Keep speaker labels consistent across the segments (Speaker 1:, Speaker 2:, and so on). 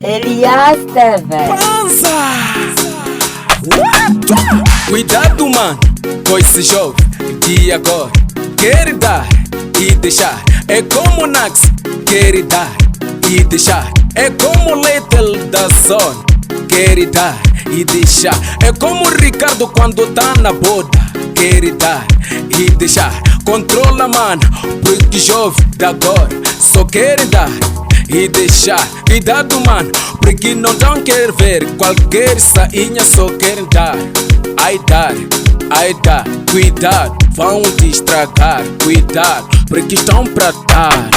Speaker 1: Elias TV.
Speaker 2: Cuidado, mano, com esse jovem que agora quer dar e deixar. É como Naxy, quer dar e deixar. É como Letle da zona, quer dar e deixar. É como Ricardo quando tá na boda, quer dar e deixar. Controla, mano, porque jovem da agora só quer dar e deixar. Cuidado, mano, porque não quer ver qualquer sainha, só querem dar. Ai dar, cuidado, vão te estragar. Cuidado, porque estão pra dar.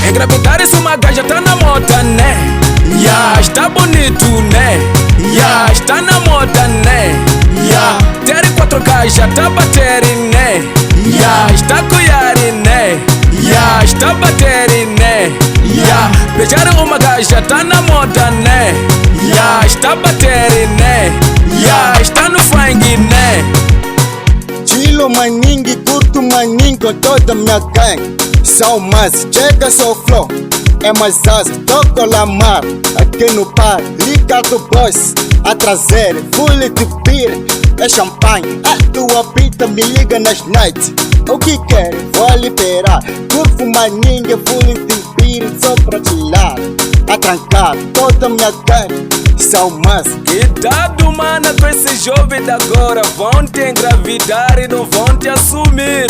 Speaker 2: Engravidar isso uma gaja tá na moda, né? Está bonito, né? Está na moda, né? Ter 4 gajas tá bater, né? Está cuidar, né? Está bater, né? Beijar uma gaja tá na moda, né? Está bater, né? Está no fang, né?
Speaker 3: Chilo maningi, curto maninho com toda minha gang. São mais, chega só flow. É mais asa, toco Lamar. Aqui no par, Ricardo Boys. A trazer, full de beer. É champanhe, a tua pita me liga nas nights. O que quer, vou liberar. Curvo maninho, full de beer. Só pra chilar, a trancar toda minha gang. São mais.
Speaker 2: Cuidado, mano, com esse jovem de agora. Vão te engravidar e não vão te assumir.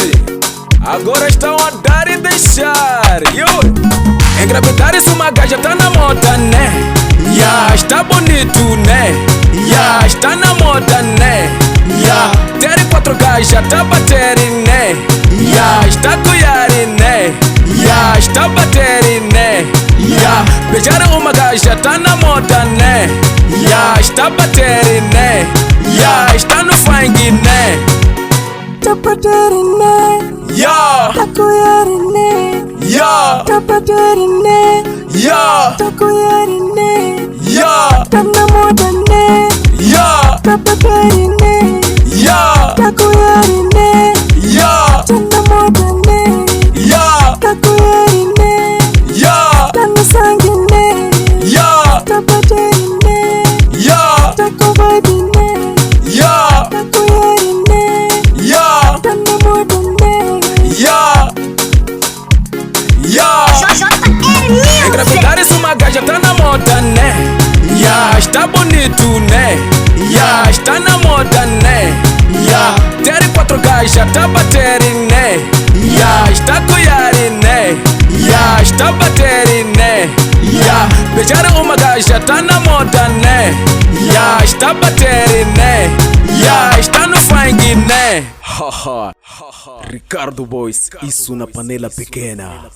Speaker 2: Agora estão a dar e deixar. Engravidar isso uma gaja tá na moda, né? Está bonito, né? Está na moda, né? Ter 4 gajas tá bater, né? Está cuidar, né? Está bater, né? Beijar uma gaja tá na moda, né? Está bater, né? Está no fang, né?
Speaker 4: Tá batendo, né? Tá cuidando, né? Tá batendo, né? Tá cuidando, né? Tá na moda, né? Tá batendo, né? Tá cuidando, né? Tá na moda, né? Tá cuidando, né? Tá no sangue, né? Tá batendo, né? Tá covarde, né? Tá cuidando, né? Tá na moda, né?
Speaker 2: Engravidar isso uma gaja tá na moda, né? Está bonito, né? Está na moda, né? Ter 4 gajas tá bater, né? Está cuidar, né? Está bater, né? Beijar uma gaja tá na moda, né? Está bater, né? Está no fang, né? Ricardo Boys, isso na panela pequena.